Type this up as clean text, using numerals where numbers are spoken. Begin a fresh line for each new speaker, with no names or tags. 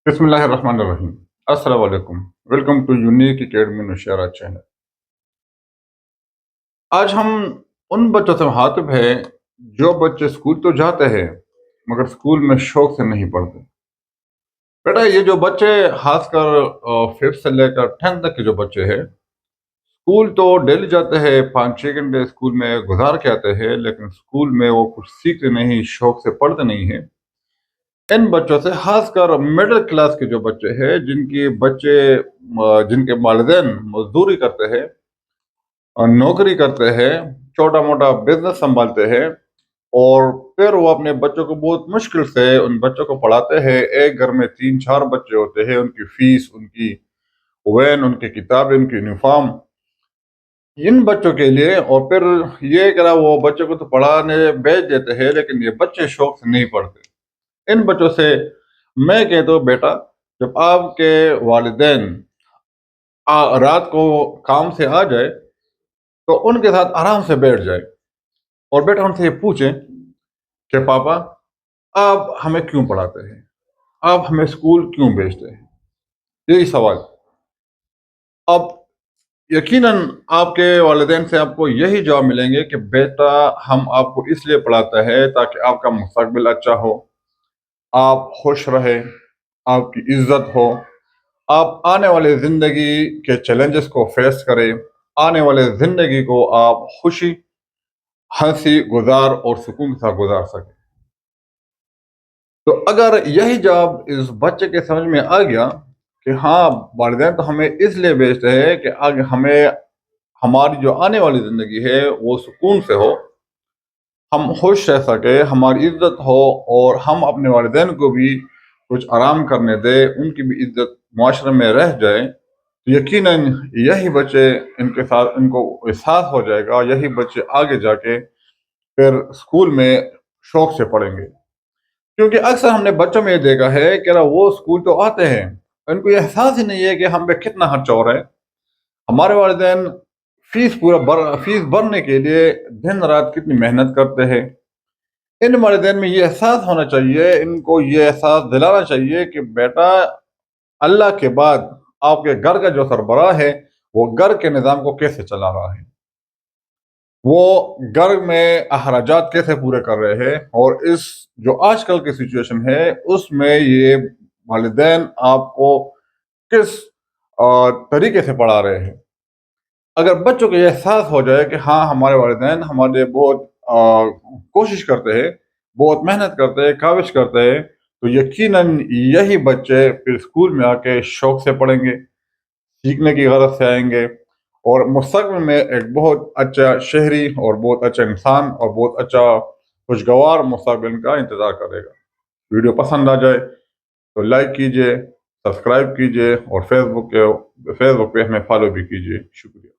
بسم اللہ الرحمن الرحیم۔ السلام علیکم، welcome to Unique Academy Nowshera channel. آج ہم ان بچوں سے مخاطب ہیں جو بچے اسکول تو جاتے ہیں مگر اسکول میں شوق سے نہیں پڑھتے۔ بیٹا یہ جو بچے خاص کر 5 سے لے کر 10 تک کے جو بچے ہیں، اسکول تو ڈیلی جاتے ہیں، 5-6 گھنٹے اسکول میں گزار کے آتے ہیں، لیکن اسکول میں وہ کچھ سیکھتے نہیں، شوق سے پڑھتے نہیں ہیں۔ ان بچوں سے خاص کر مڈل کلاس کے جو بچے ہیں، جن کے والدین مزدوری کرتے ہیں اور نوکری کرتے ہیں، چھوٹا موٹا بزنس سنبھالتے ہیں، اور پھر وہ اپنے بچوں کو بہت مشکل سے ان بچوں کو پڑھاتے ہیں۔ ایک گھر میں 3-4 بچے ہوتے ہیں، ان کی فیس، ان کی وین، ان کی کتابیں، ان کی یونیفارم، ان بچوں کے لیے، اور پھر یہ کہ وہ بچوں کو تو پڑھانے بھیج دیتے ہیں، لیکن یہ بچے شوق سے نہیں پڑھتے۔ ان بچوں سے میں کہتا ہوں بیٹا، جب آپ کے والدین رات کو کام سے آ جائے تو ان کے ساتھ آرام سے بیٹھ جائے اور بیٹا ان سے یہ پوچھیں کہ پاپا آپ ہمیں کیوں پڑھاتے ہیں، آپ ہمیں اسکول کیوں بھیجتے ہیں؟ یہی سوال۔ اب یقیناً آپ کے والدین سے آپ کو یہی جواب ملیں گے کہ بیٹا ہم آپ کو اس لیے پڑھاتے ہیں تاکہ آپ کا مستقبل اچھا ہو، آپ خوش رہے، آپ کی عزت ہو، آپ آنے والے زندگی کے چیلنجز کو فیس کریں، آنے والے زندگی کو آپ خوشی، ہنسی گزار اور سکون کے ساتھ گزار سکیں۔ تو اگر یہی جواب اس بچے کے سمجھ میں آ گیا کہ ہاں والدین تو ہمیں اس لیے بھیجتے ہیں کہ آگے ہمیں ہماری جو آنے والی زندگی ہے وہ سکون سے ہو، ہم خوش رہ سکے، ہماری عزت ہو، اور ہم اپنے والدین کو بھی کچھ آرام کرنے دیں، ان کی بھی عزت معاشرے میں رہ جائے، تو یقیناً یہی بچے ان کے ساتھ ان کو احساس ہو جائے گا، یہی بچے آگے جا کے پھر اسکول میں شوق سے پڑھیں گے۔ کیونکہ اکثر ہم نے بچوں میں یہ دیکھا ہے کہ وہ اسکول تو آتے ہیں، ان کو یہ احساس ہی نہیں ہے کہ ہم پہ کتنا خرچہ ہو رہا ہے۔ ہمارے والدین فیس بھرنے کے لیے دن رات کتنی محنت کرتے ہیں۔ ان والدین میں یہ احساس ہونا چاہیے، ان کو یہ احساس دلانا چاہیے کہ بیٹا اللہ کے بعد آپ کے گھر کا جو سربراہ ہے وہ گھر کے نظام کو کیسے چلا رہا ہے، وہ گھر میں اخراجات کیسے پورے کر رہے ہیں، اور اس جو آج کل کی سچویشن ہے اس میں یہ والدین آپ کو کس طریقے سے پڑھا رہے ہیں۔ اگر بچوں کو یہ احساس ہو جائے کہ ہاں ہمارے والدین ہمارے لیے بہت کوشش کرتے ہیں، بہت محنت کرتے ہیں، کاوش کرتے ہیں، تو یقیناً یہی بچے پھر اسکول میں آ کے شوق سے پڑھیں گے، سیکھنے کی غرض سے آئیں گے، اور مستقبل میں ایک بہت اچھا شہری اور بہت اچھا انسان اور بہت اچھا خوشگوار مستقبل کا انتظار کرے گا۔ ویڈیو پسند آ جائے تو لائک کیجئے، سبسکرائب کیجئے، اور فیس بک پہ ہمیں فالو بھی کیجئے۔ شکریہ۔